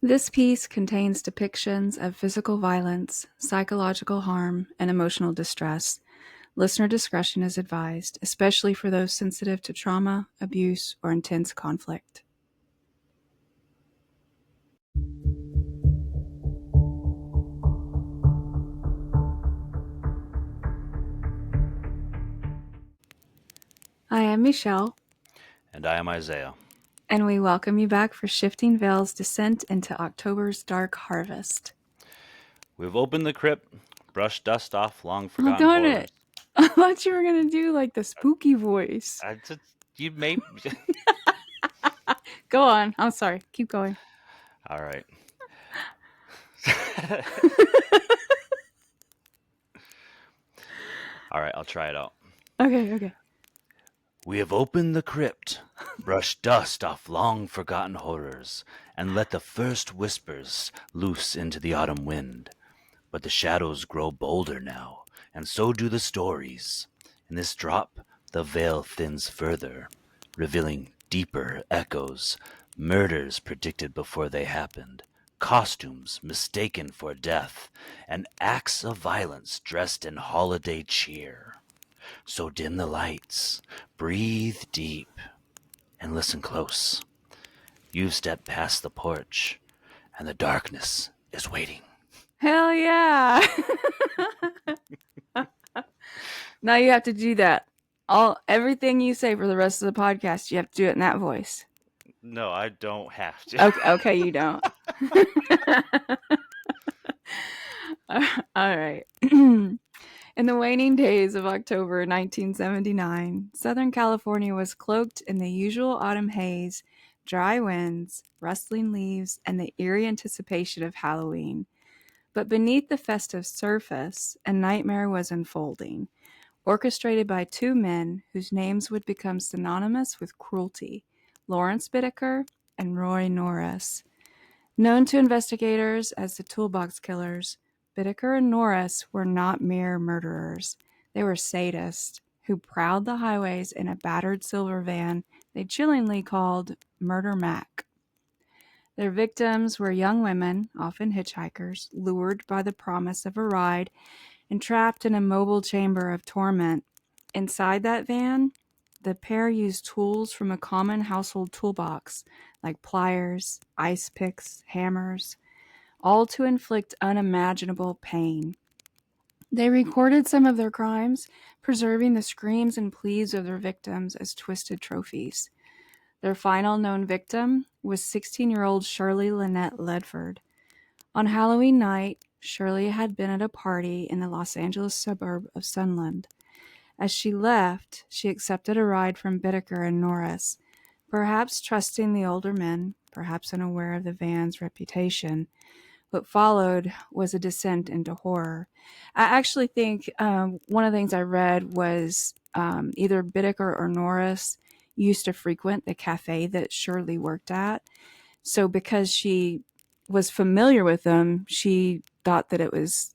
This piece contains depictions of physical violence, psychological harm, and emotional distress. Listener discretion is advised, especially for those sensitive to trauma, abuse, or intense conflict. I am Michelle, And I am Isaiah. and we welcome you back for Shifting Veil's descent into October's dark harvest. We've opened the crypt, brushed dust off long Oh, forgotten darn it! horrors. I thought you were going to do like the spooky voice. I just, you may. Go on. I'm sorry. Keep going. All right. All right, I'll try it out. Okay. We have opened the crypt, brushed dust off long forgotten horrors, and let the first whispers loose into the autumn wind. But the shadows grow bolder now, and so do the stories. In this drop, the veil thins further, revealing deeper echoes, murders predicted before they happened, costumes mistaken for death, and acts of violence dressed in holiday cheer. So dim the lights, breathe deep, and listen close. You've stepped past the porch, and the darkness is waiting. Hell yeah! Now you have to do that. Everything you say for the rest of the podcast, you have to do it in that voice. No, I don't have to. Okay, you don't. All right. In the waning days of October 1979, Southern California was cloaked in the usual autumn haze, dry winds, rustling leaves, and the eerie anticipation of Halloween. But beneath the festive surface, a nightmare was unfolding, orchestrated by two men whose names would become synonymous with cruelty, Lawrence Bittaker and Roy Norris. Known to investigators as the Toolbox Killers, Bittaker and Norris were not mere murderers. They were sadists who prowled the highways in a battered silver van they chillingly called Murder Mac. Their victims were young women, often hitchhikers, lured by the promise of a ride and trapped in a mobile chamber of torment. Inside that van, the pair used tools from a common household toolbox, like pliers, ice picks, hammers, all to inflict unimaginable pain. They recorded some of their crimes, preserving the screams and pleas of their victims as twisted trophies. Their final known victim was 16-year-old Shirley Ledford. On Halloween night, Shirley had been at a party in the Los Angeles suburb of Sunland. As she left, she accepted a ride from Bittaker and Norris, perhaps trusting the older men, perhaps unaware of the van's reputation. What followed was a descent into horror. I actually think one of the things I read was either Bittaker or Norris used to frequent the cafe that Shirley worked at. So because she was familiar with them, she thought that it was,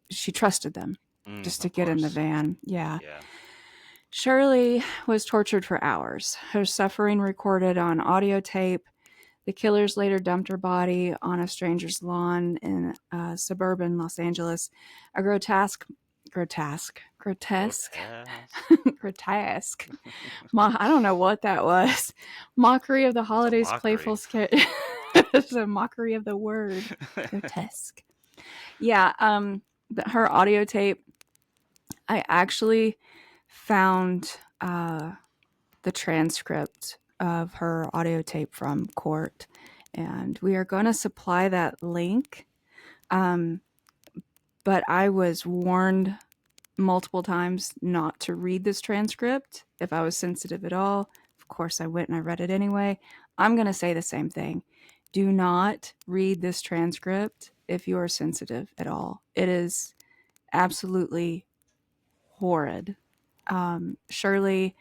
she trusted them just to get in the van. Yeah. Shirley was tortured for hours, her suffering recorded on audio tape. The killers later dumped her body on a stranger's lawn in suburban Los Angeles. A grotesque. I don't know what that was. Mockery of the holidays, playful scare. It's a mockery of the word. Grotesque. Yeah, her audio tape. I actually found the transcript of her audio tape from court, and we are going to supply that link. But I was warned multiple times not to read this transcript if I was sensitive at all. Of course, I went and I read it anyway. I'm going to say the same thing. Do not read this transcript if you are sensitive at all. It is absolutely horrid. Shirley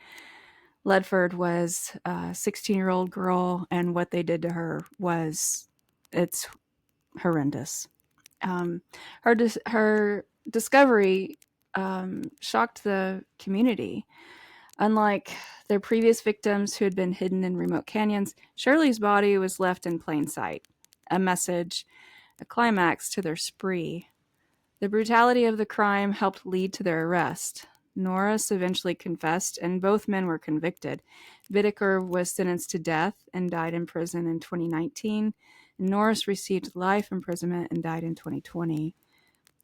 Ledford was a 16-year-old girl, and what they did to her it's horrendous. Her discovery shocked the community. Unlike their previous victims who had been hidden in remote canyons, Shirley's body was left in plain sight. a message, a climax to their spree. The brutality of the crime helped lead to their arrest. Norris eventually confessed, and both men were convicted. Whitaker was sentenced to death and died in prison in 2019. Norris received life imprisonment and died in 2020.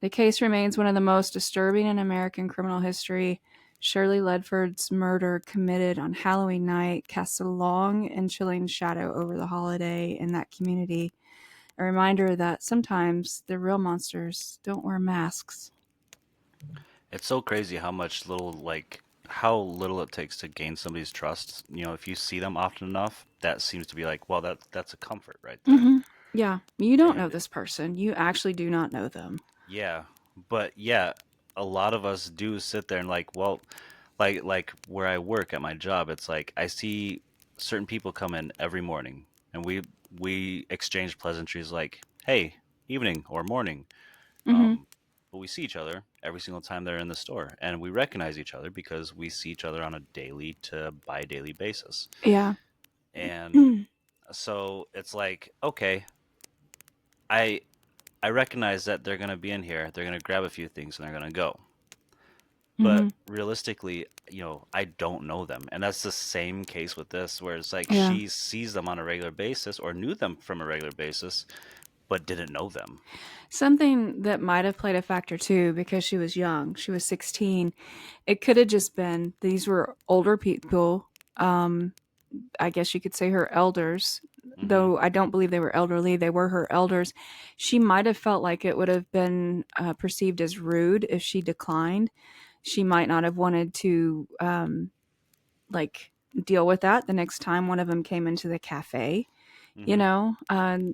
The case remains one of the most disturbing in American criminal history. Shirley Ledford's murder, committed on Halloween night, casts a long and chilling shadow over the holiday in that community. A reminder that sometimes the real monsters don't wear masks. It's so crazy how much little like how little it takes to gain somebody's trust. You know, if you see them often enough, that seems to be like, well, that's a comfort right there. Mm-hmm. Yeah, you don't know And this person. You actually do not know them. yeah, but yeah, a lot of us do sit there and like, well, like where I work at my job, it's like I see certain people come in every morning, and we exchange pleasantries like, "Hey, evening or morning." Mm-hmm. Um, but we see each other every single time they're in the store, and we recognize each other because we see each other on a daily to bi-daily basis. Yeah. And so it's like, okay, I I recognize that they're gonna be in here, they're gonna grab a few things, and they're gonna go. Mm-hmm. But realistically, you know, I don't know them. And that's the same case with this, where it's like Yeah. she sees them on a regular basis or knew them from a regular basis, but didn't know them. Something that might have played a factor too, because she was young. She was 16. It could have just been these were older people. I guess you could say her elders, Hmm. though I don't believe they were elderly. They were her elders. She might have felt like it would have been perceived as rude if she declined. She might not have wanted to like deal with that the next time one of them came into the cafe. You Hmm. know,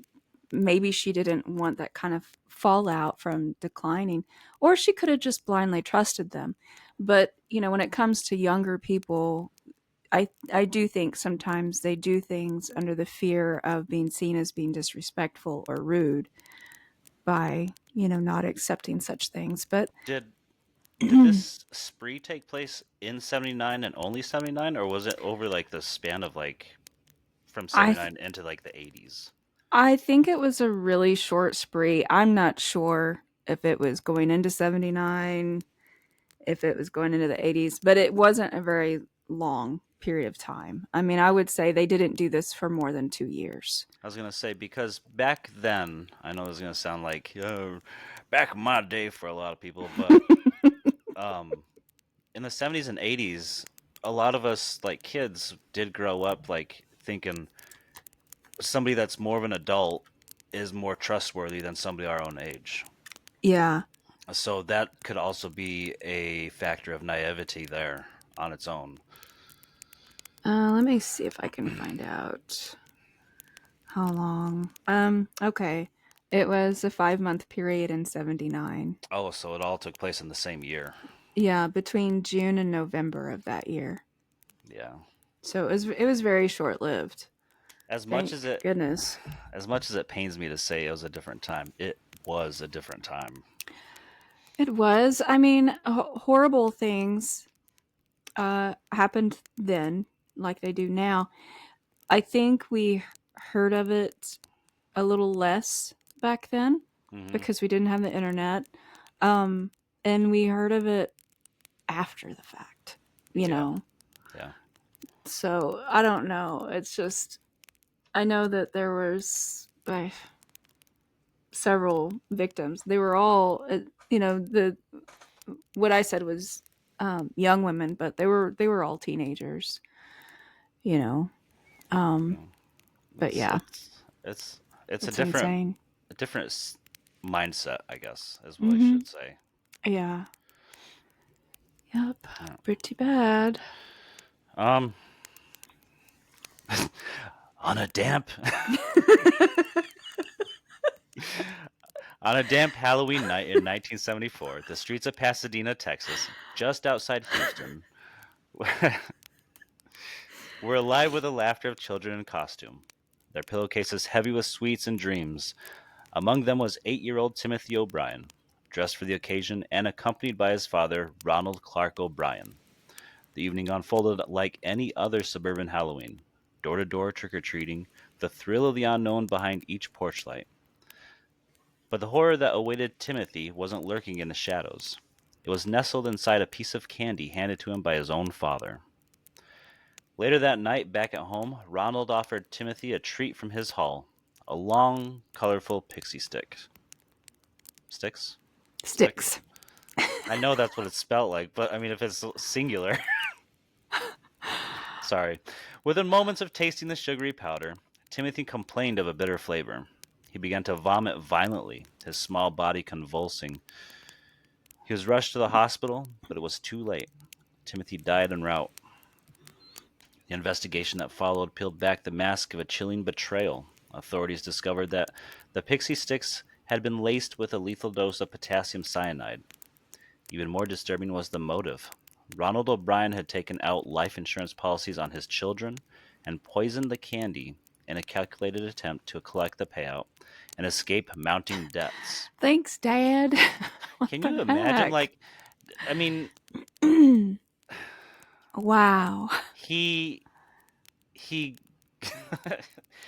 maybe she didn't want that kind of fallout from declining, or she could have just blindly trusted them. But you know, when it comes to younger people, I do think sometimes they do things under the fear of being seen as being disrespectful or rude by, you know, not accepting such things. But Did did this spree take place in 79 and only 79, or was it over like the span of like from I th- 79 into like the 80s? I think it was a really short spree. I'm not sure if it was going into 79, if it was going into the 80s, but it wasn't a very long period of time. I mean, I would say they didn't do this for more than 2 years. I was gonna say because back then, I know this is gonna sound like back in my day for a lot of people, but um, in the 70s and 80s, a lot of us like kids did grow up like thinking somebody that's more of an adult is more trustworthy than somebody our own age. Yeah. So that could also be a factor of naivety there on its own. Let me see if I can find out how long. Okay. It was a 5 month period in 79. Oh, so it all took place in the same year. Yeah, between June and November of that year. Yeah. So it was very short lived. As much as Thank it goodness. as much as it pains me to say it was a different time, it was a different time. It was. I mean, horrible things happened then, like they do now. I think we heard of it a little less back then Hmm. because we didn't have the internet. Um, and we heard of it after the fact, you Yeah. know. Yeah. So I don't know. It's just I know that there was several victims. They were all, you know, the what I said was young women, but they were all teenagers, you know. Um, Yeah. but It's yeah, it's it's it's it's insane. a different mindset, I guess, is what I Mm-hmm. should say. Yeah. Yep. Yeah. Pretty bad. Um, on a damp on a damp Halloween night in 1974, the streets of Pasadena, Texas, just outside Houston, were alive with the laughter of children in costume, their pillowcases heavy with sweets and dreams. Among them was 8-year-old Timothy O'Brien, dressed for the occasion and accompanied by his father, Ronald Clark O'Brien. The evening unfolded like any other suburban Halloween. Door to door trick or treating, the thrill of the unknown behind each porch light. But the horror that awaited Timothy wasn't lurking in the shadows. It was nestled inside a piece of candy handed to him by his own father. Later that night, back at home, Ronald offered Timothy a treat from his haul, a long, colorful pixie stick. Sticks? Stick? Sticks. I know that's what it's spelled like, but I mean, if it's singular. Sorry. Within moments of tasting the sugary powder, Timothy complained of a bitter flavor. He began to vomit violently, his small body convulsing. He was rushed to the hospital, but it was too late. Timothy died en route. The investigation that followed peeled back the mask of a chilling betrayal. Authorities discovered that the pixie sticks had been laced with a lethal dose of potassium cyanide. Even more disturbing was the motive. Ronald O'Brien had taken out life insurance policies on his children and poisoned the candy in a calculated attempt to collect the payout and escape mounting debts. Thanks, Dad. What Can the you imagine? heck? I mean, Wow. he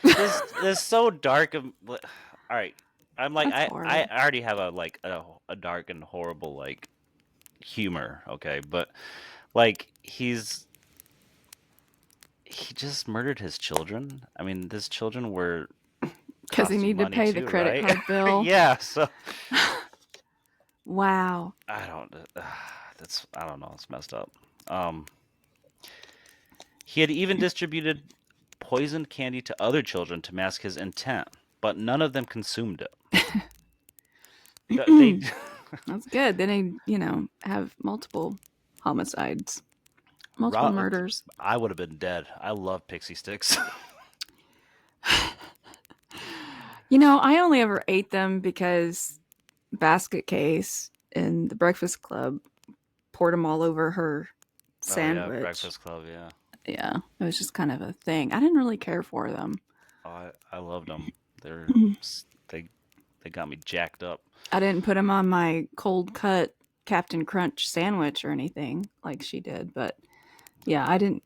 this is so dark. All right, I'm like That's I horrible. already have a dark and horrible humor. Okay, but he just murdered his children. I mean, his children were Because he costing needed to money pay the too, credit right? card bill. Yeah. So Wow. I don't. I don't know. It's messed up. He had even distributed poisoned candy to other children to mask his intent, but none of them consumed it. They That's good. Then they, have multiple homicides, multiple Ro- murders. I would have been dead. I love pixie sticks. I only ever ate them because Basket Case in the Breakfast Club poured them all over her Oh yeah, sandwich. Breakfast Club. Yeah. Yeah, it was just kind of a thing. I didn't really care for them. Oh, I loved them. They they got me jacked up. I didn't put them on my cold cut Captain Crunch sandwich or anything like she did, but yeah, I didn't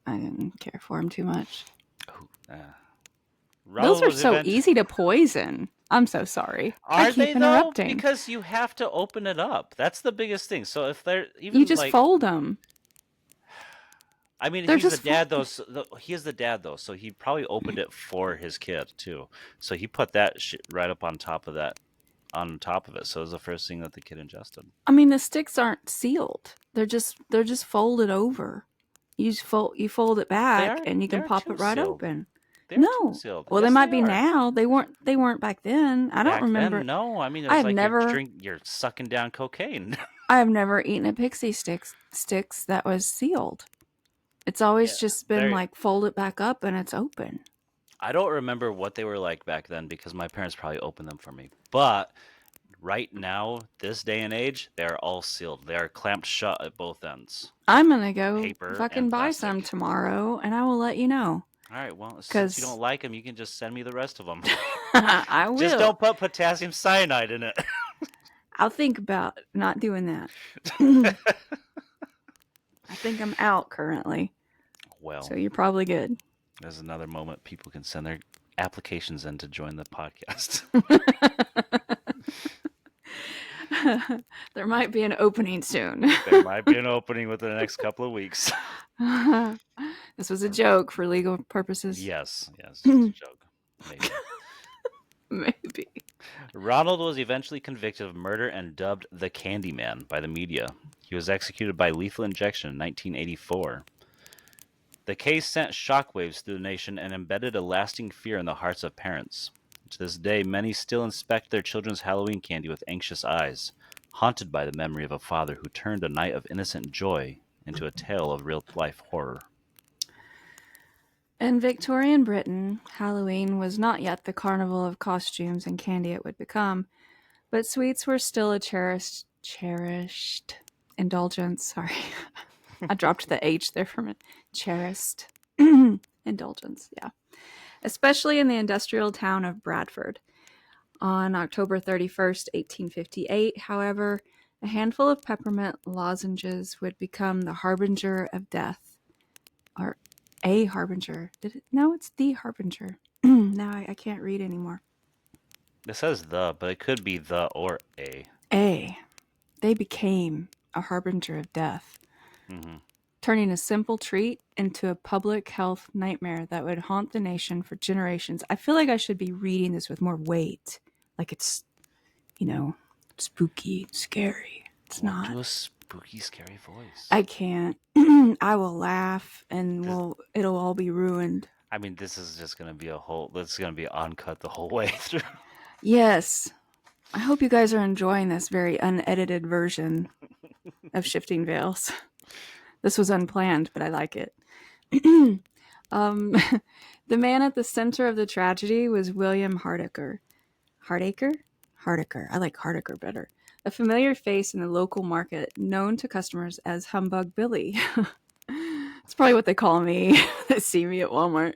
care for them too much. Ooh, Those Ronald are was so eventually. easy to poison. I'm so sorry. I Are they keep though? interrupting. Because you have to open it up. That's the biggest thing. So if they're You even just fold them. I mean, They're he's the just dad though. folded. So he is the dad though, so he probably opened it for his kid too. So he put that shit right up on top of that, on top of it. So it was the first thing that the kid ingested. I mean, the sticks aren't sealed. They're just folded over. You fold it back and you They can are pop too it right sealed. open. They are too No. sealed. Well, they Yes, might they be are. now. They weren't back then. I don't Back then, remember. no. I mean, it I was have like never you're sucking down cocaine. I have never eaten a pixie sticks that was sealed. It's always Yeah, just been they. like fold it back up and it's open. I don't remember what they were like back then because my parents probably opened them for me. But right now, this day and age, they are all sealed. They are clamped shut at both ends, I'm gonna go paper fucking and buy some plastic. tomorrow and I will let you know. All right. Well, since you don't Because like them, you can just send me the rest of them. I Just will. don't put potassium cyanide in it. I'll think about not doing that. I think I'm out currently. Well, So you're probably good. there's another moment people can send their applications in to join the podcast. There might be an opening soon. There might be an opening within the next couple of weeks. This was a joke for legal purposes. Yes, just a joke. Maybe. Maybe. Ronald was eventually convicted of murder and dubbed the Candyman by the media. He was executed by lethal injection in 1984. The case sent shockwaves through the nation and embedded a lasting fear in the hearts of parents. To this day, many still inspect their children's Halloween candy with anxious eyes, haunted by the memory of a father who turned a night of innocent joy into a tale of real-life horror. In Victorian Britain, Halloween was not yet the carnival of costumes and candy it would become, but sweets were still a cherished indulgence. Sorry, I dropped the H there for a minute. Cherished indulgence, yeah. Especially in the industrial town of Bradford. On October 31st, 1858, however, a handful of peppermint lozenges would become the harbinger of death. Or a harbinger. No, it's the harbinger. Now I can't read anymore. It says the, but it could be the or a. A. They became a harbinger of death, Mm-hmm. turning a simple treat into a public health nightmare that would haunt the nation for generations. I feel like I should be reading this with more weight. Like it's, you know, spooky, scary. It's Won't not. do a spooky, scary voice. I can't. I will laugh and This, it'll all be ruined. I mean, this is just gonna be a whole. This is gonna be uncut the whole way through. Yes. I hope you guys are enjoying this very unedited version of Shifting Veils. This was unplanned, but I like it. um, the man at the center of the tragedy was William Hardaker. Hardaker? Hardaker. I like Hardaker better. A familiar face in the local market, known to customers as Humbug Billy. It's probably what they call me. They see me at Walmart.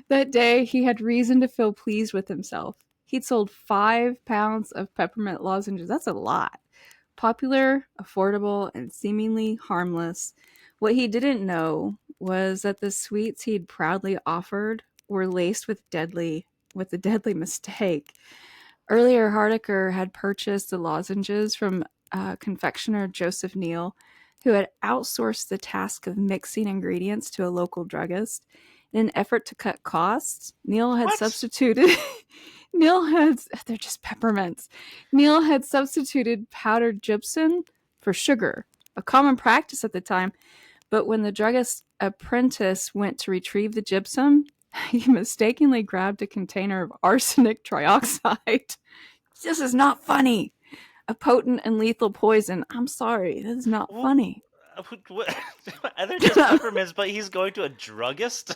That day, he had reason to feel pleased with himself. He'd sold 5 pounds of peppermint lozenges. That's a lot. Popular, affordable, and seemingly harmless. What he didn't know was that the sweets he'd proudly offered were laced with a deadly mistake. Earlier, Hardaker had purchased the lozenges from confectioner Joseph Neal, who had outsourced the task of mixing ingredients to a local druggist. In an effort to cut costs, Neal had What? substituted. They're just peppermints. Neal had substituted powdered gypsum for sugar, a common practice at the time. But when the druggist's apprentice went to retrieve the gypsum, he mistakenly grabbed a container of arsenic trioxide. This is not funny. A potent and lethal poison. I'm sorry, this is not Well, funny. what? They're just peppermints, but he's going to a druggist.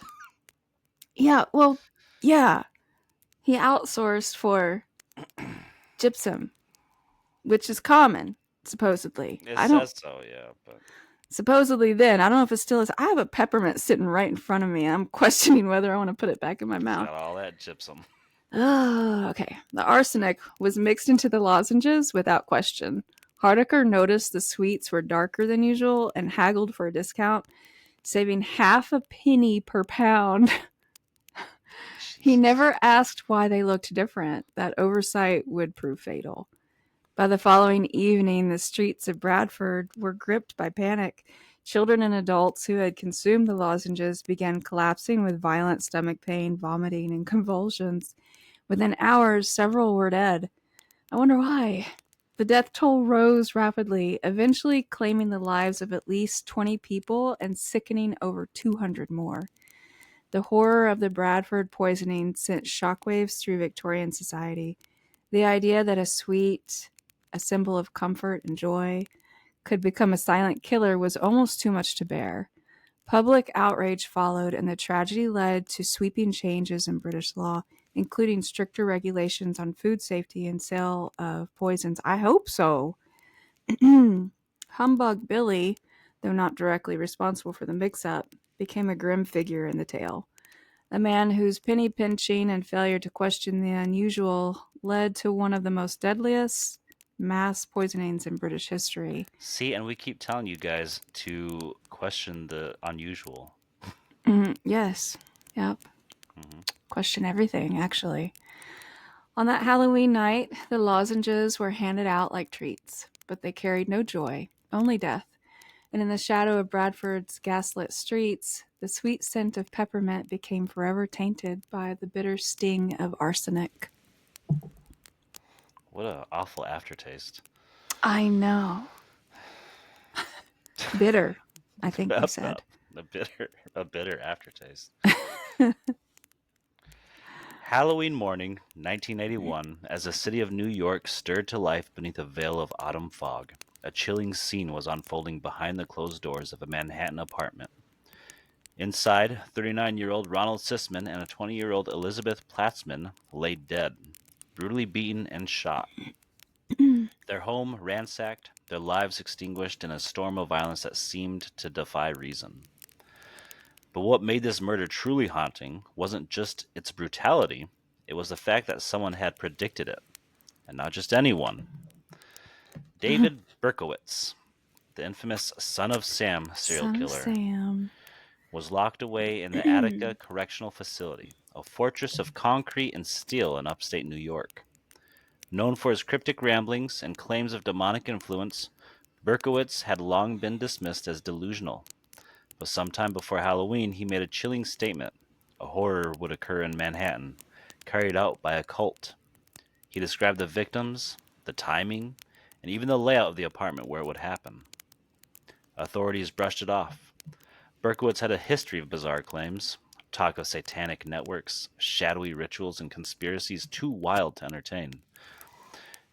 Yeah, well, yeah. He outsourced for gypsum, which is common, supposedly. It I don't says so, yeah, but supposedly then. I don't know if it still is. I have a peppermint sitting right in front of me. I'm questioning whether I want to put it back in my he's mouth. got all that gypsum. Oh, okay. The arsenic was mixed into the lozenges without question. Hardaker noticed the sweets were darker than usual and haggled for a discount, saving half a penny per pound. He Jesus. never asked why they looked different. That oversight would prove fatal. By the following evening, the streets of Bradford were gripped by panic. Children and adults who had consumed the lozenges began collapsing with violent stomach pain, vomiting, and convulsions. Within hours, several were dead. I wonder why. The death toll rose rapidly, eventually claiming the lives of at least 20 people and sickening over 200 more. The horror of the Bradford poisoning sent shockwaves through Victorian society. The idea that a sweet, a symbol of comfort and joy, could become a silent killer was almost too much to bear. Public outrage followed, and the tragedy led to sweeping changes in British law, including stricter regulations on food safety and sale of poisons. I hope so. Humbug Billy, though not directly responsible for the mix up, became a grim figure in the tale. A man whose penny pinching and failure to question the unusual led to one of the most deadliest mass poisonings in British history. See, and we keep telling you guys to question the unusual. Yes. Yep. Hmm. Question everything, actually. On that Halloween night, the lozenges were handed out like treats, but they carried no joy, only death. And in the shadow of Bradford's gaslit streets, the sweet scent of peppermint became forever tainted by the bitter sting of arsenic. What a awful aftertaste. I know. Bitter, I think they a, said. a bitter aftertaste. Halloween morning, 1981, as the city of New York stirred to life beneath a veil of autumn fog, a chilling scene was unfolding behind the closed doors of a Manhattan apartment. Inside, 39-year-old Ronald Sisman and a 20-year-old Elizabeth Platzman lay dead, brutally beaten and shot. Their home ransacked, their lives extinguished in a storm of violence that seemed to defy reason. But what made this murder truly haunting wasn't just its brutality, it was the fact that someone had predicted it. And not just anyone. David Berkowitz, the infamous Son of Sam serial Son of killer, Sam. was locked away in the Attica Correctional Facility, a fortress of concrete and steel in upstate New York. Known for his cryptic ramblings and claims of demonic influence, Berkowitz had long been dismissed as delusional. But sometime before Halloween, he made a chilling statement. A horror would occur in Manhattan, carried out by a cult. He described the victims, the timing, and even the layout of the apartment where it would happen. Authorities brushed it off. Berkowitz had a history of bizarre claims, talk of satanic networks, shadowy rituals, and conspiracies too wild to entertain.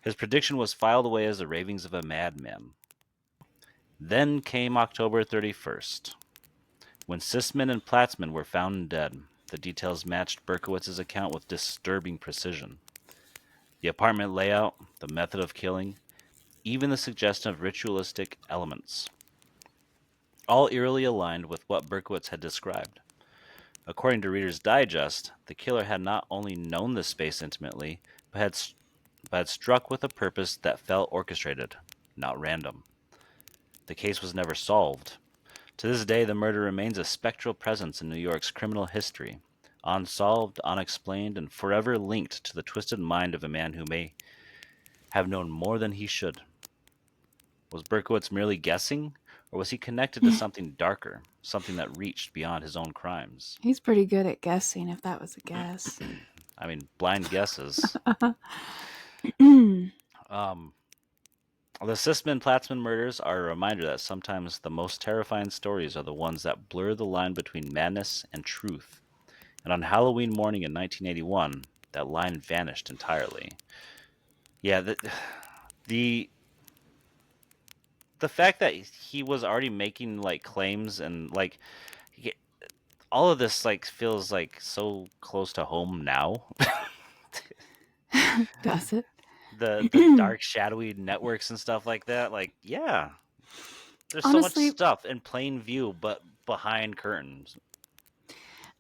His prediction was filed away as the ravings of a madman. Then came October 31st, when Sisman and Platzman were found dead. The details matched Berkowitz's account with disturbing precision. The apartment layout, the method of killing, even the suggestion of ritualistic elements, all eerily aligned with what Berkowitz had described. According to Reader's Digest, the killer had not only known the space intimately, but had struck with a purpose that felt orchestrated, not random. The case was never solved. To this day, the murder remains a spectral presence in New York's criminal history, unsolved, unexplained, and forever linked to the twisted mind of a man who may have known more than he should. Was Berkowitz merely guessing, or was he connected to something darker, something that reached beyond his own crimes? He's pretty good at guessing, if that was a guess. I mean, blind guesses. The Sisman-Platzman murders are a reminder that sometimes the most terrifying stories are the ones that blur the line between madness and truth. And on Halloween morning in 1981, that line vanished entirely. Yeah, the fact that he was already making like claims and like all of this like feels like so close to home now. Does it? The dark shadowy networks and stuff like that. Like, yeah. There's so much Honestly, stuff in plain view but behind curtains.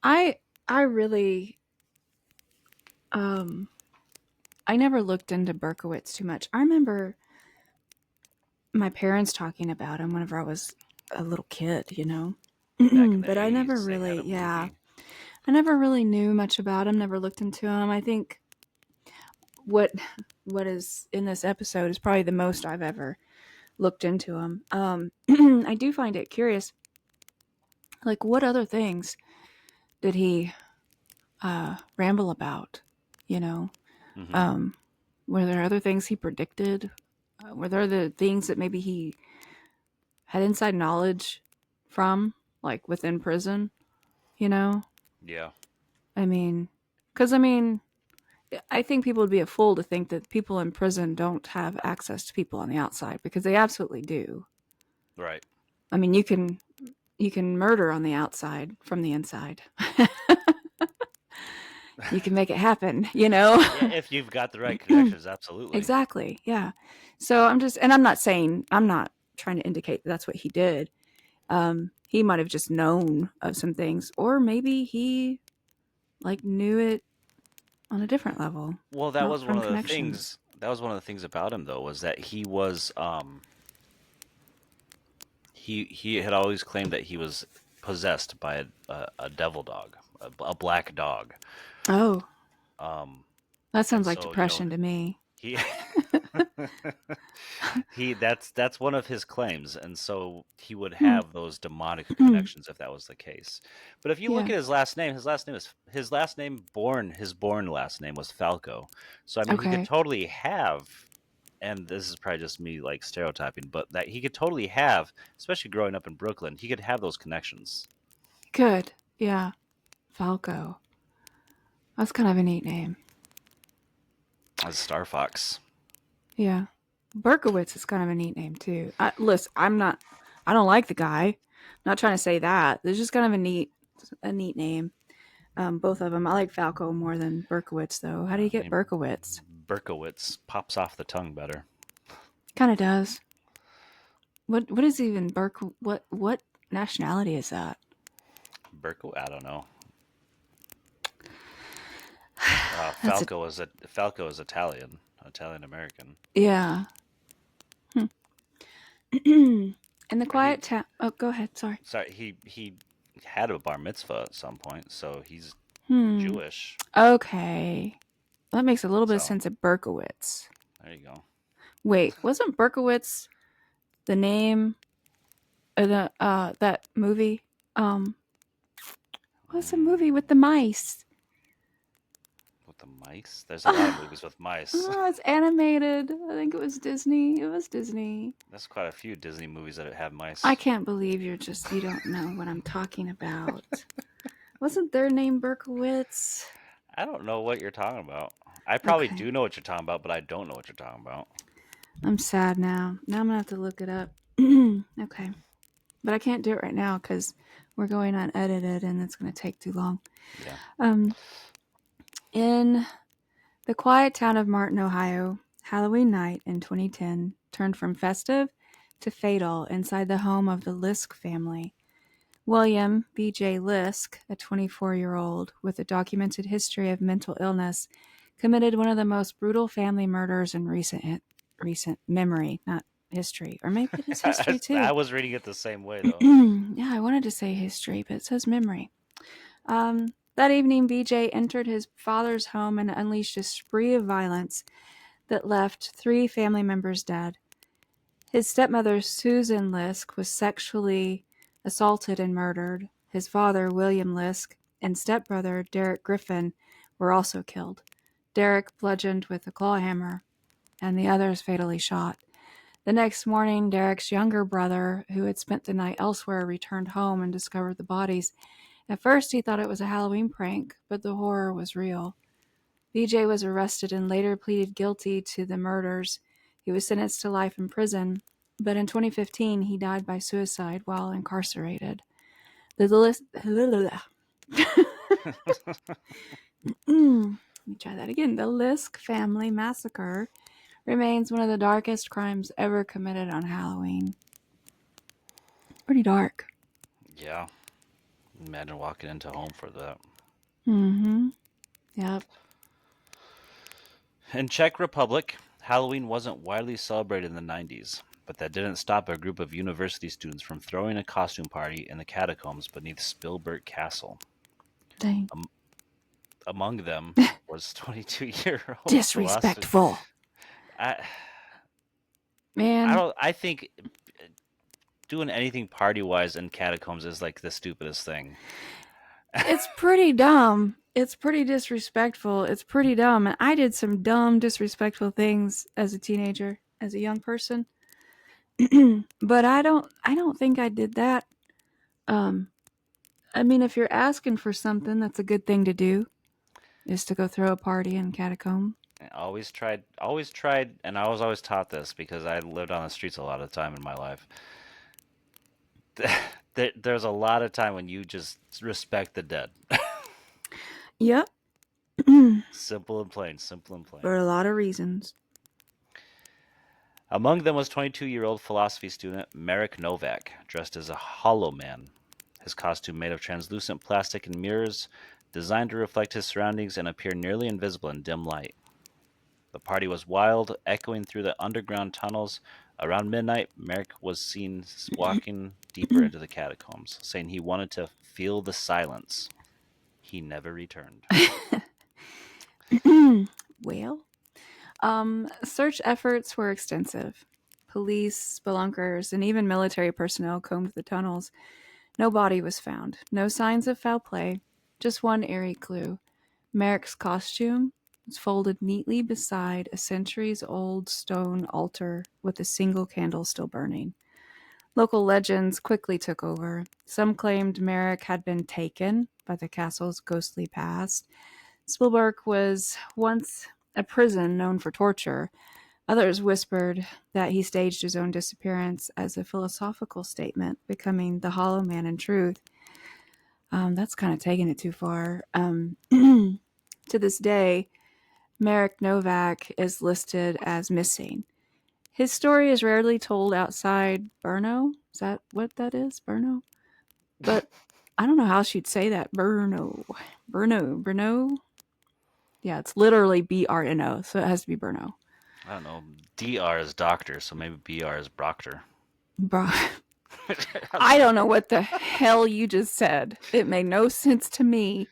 I really I never looked into Berkowitz too much. I remember my parents talking about him whenever I was a little kid, you know. Back in the But I never 80s, they had really, a yeah, movie. I never really knew much about him, never looked into him. I think what what is in this episode is probably the most I've ever looked into him. I do find it curious, like what other things did he ramble about? You know, Mm-hmm. um, were there other things he predicted? Were there the things that maybe he had inside knowledge from, like within prison? You know, Yeah. I mean, because I mean, I think people would be a fool to think that people in prison don't have access to people on the outside because they absolutely do. Right. I mean, you can murder on the outside from the inside. You can make it happen, you know? Yeah, if you've got the right connections, absolutely. Exactly. Yeah. So I'm not saying, I'm not trying to indicate that that's what he did. He might have just known of some things, or maybe he like knew it on a different level, Well, that not was one from of the connections. things. That was one of the things about him, though, was that he had always claimed that he was possessed by a devil dog, a black dog. Oh, Um, that and sounds like so depression to me. he that's one of his claims, and so he would Hmm. have those demonic connections if that was the case. But if you look Yeah. at his last name born last name was Falco. So I mean, he could Okay. totally have, and this is probably just me like stereotyping, but that he could totally have, especially growing up in Brooklyn, he could have those connections. Good. Yeah. Falco. That's kind of a neat name. As Star Fox. Yeah. Berkowitz is kind of a neat name too. Listen, I don't like the guy. I'm not trying to say that. There's just kind of a neat name. Both of them. I like Falco more than Berkowitz though. How do you I get mean, Berkowitz? Berkowitz pops off the tongue better. Kind of does. What is even what nationality is that? I don't know. That's a Falco is Italian American. yeah. Hmm. In the He quiet town. Oh, go ahead. Sorry. sorry he had a bar mitzvah at some point, so he's Hmm. Jewish. Okay. That makes a little bit of So sense of Berkowitz. there you go. Wait, wasn't Berkowitz the name of the that movie? Um, what's the movie with the mice? With the mice, there's a lot of movies with mice. Oh, it's animated. I think it was Disney. It was Disney. There's quite a few Disney movies that have I mice. can't believe you don't know what I'm talking about. Wasn't their name Berkowitz? I don't know what you're talking about. I probably Okay. do know what you're talking about, but I don't know what you're talking about. I'm sad now. Now I'm gonna have to look it up. Okay. But I can't do it right now because we're going unedited and it's gonna take too long. Yeah. Um in the quiet town of Martin, Ohio, Halloween night in 2010 turned from festive to fatal inside the home of the Lisk family. William B.J. Lisk, a 24-year-old with a documented history of mental illness, committed one of the most brutal family murders in recent memory, not history. Or maybe it is history I too. was reading it the same way though. Yeah, I wanted to say history, but it says memory. That evening, BJ entered his father's home and unleashed a spree of violence that left 3 family members dead. His stepmother, Susan Lisk, was sexually assaulted and murdered. His father, William Lisk, and stepbrother, Derek Griffin, were also killed. Derek bludgeoned with a claw hammer, and the others fatally shot. The next morning, Derek's younger brother, who had spent the night elsewhere, returned home and discovered the bodies. At first, he thought it was a Halloween prank, but the horror was real. BJ was arrested and later pleaded guilty to the murders. He was sentenced to life in prison, but in 2015 he died by suicide while incarcerated. The list. Let me try that again. The Lisk family massacre remains one of the darkest crimes ever committed on Halloween. Pretty dark. Yeah. Imagine walking into home for that. Mm-hmm. Yep. In Czech Republic, Halloween wasn't widely celebrated in the 90s, but that didn't stop a group of university students from throwing a costume party in the catacombs beneath Spilberg Castle. Dang. Am- Among them was 22-year-old philosopher. Disrespectful. I, I Man, don't. I think doing anything party wise in catacombs is like the stupidest thing. it's pretty dumb. It's pretty disrespectful. It's pretty dumb. And I did some dumb, disrespectful things as a teenager, as a young person. But I don't think I did that. Um I mean, if you're asking for something, that's a good thing to do, is to go throw a party in a catacomb. I always tried, and I was always taught this because I lived on the streets a lot of the time in my life. There's a lot of time when you just respect the dead. Yep. Simple and plain, simple and plain. For a lot of reasons. Among them was 22-year-old philosophy student Marek Novak, dressed as a hollow man. His costume made of translucent plastic and mirrors, designed to reflect his surroundings and appear nearly invisible in dim light. The party was wild, echoing through the underground tunnels. Around midnight, Merrick was seen walking deeper into the catacombs, saying he wanted to feel the silence. He never returned. Well, search efforts were extensive. Police, spelunkers, and even military personnel combed the tunnels. No body was found. No signs of foul play. Just one eerie clue. Merrick's costume was folded neatly beside a centuries old stone altar with a single candle still burning. Local legends quickly took over. Some claimed Merrick had been taken by the castle's ghostly past. Spielberg was once a prison known for torture. Others whispered that he staged his own disappearance as a philosophical statement, becoming the hollow man in truth. That's kind of taking it too far. To this day, Marek Novak is listed as missing. His story is rarely told outside Brno. Is that what that is? Brno? But I don't know how she'd say that. Brno. Brno. Yeah, it's literally BRNO, so it has to be Brno. I don't know. DR is doctor, so maybe BR is Proctor. Bro. I don't know what the hell you just said. It made no sense to me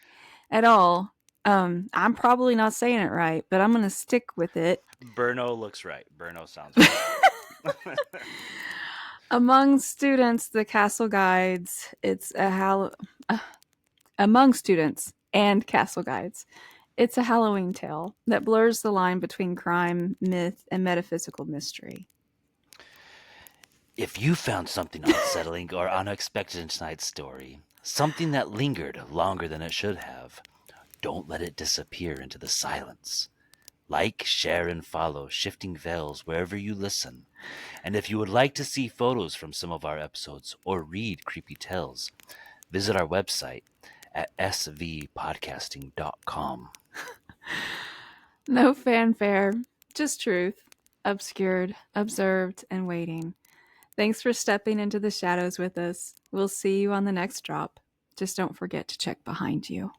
at all. I'm probably not saying it right, but I'm going to stick with it. Burno looks right. Burno sounds right. Among students, the castle guides, among students and castle guides, it's a Halloween tale that blurs the line between crime, myth, and metaphysical mystery. If you found something unsettling or unexpected in tonight's story, something that lingered longer than it should have, don't let it disappear into the silence. Like, share, and follow Shifting Veils wherever you listen. And if you would like to see photos from some of our episodes or read creepy tales, visit our website at svpodcasting.com. No fanfare, just truth, obscured, observed, and waiting. Thanks for stepping into the shadows with us. We'll see you on the next drop. Just don't forget to check behind you.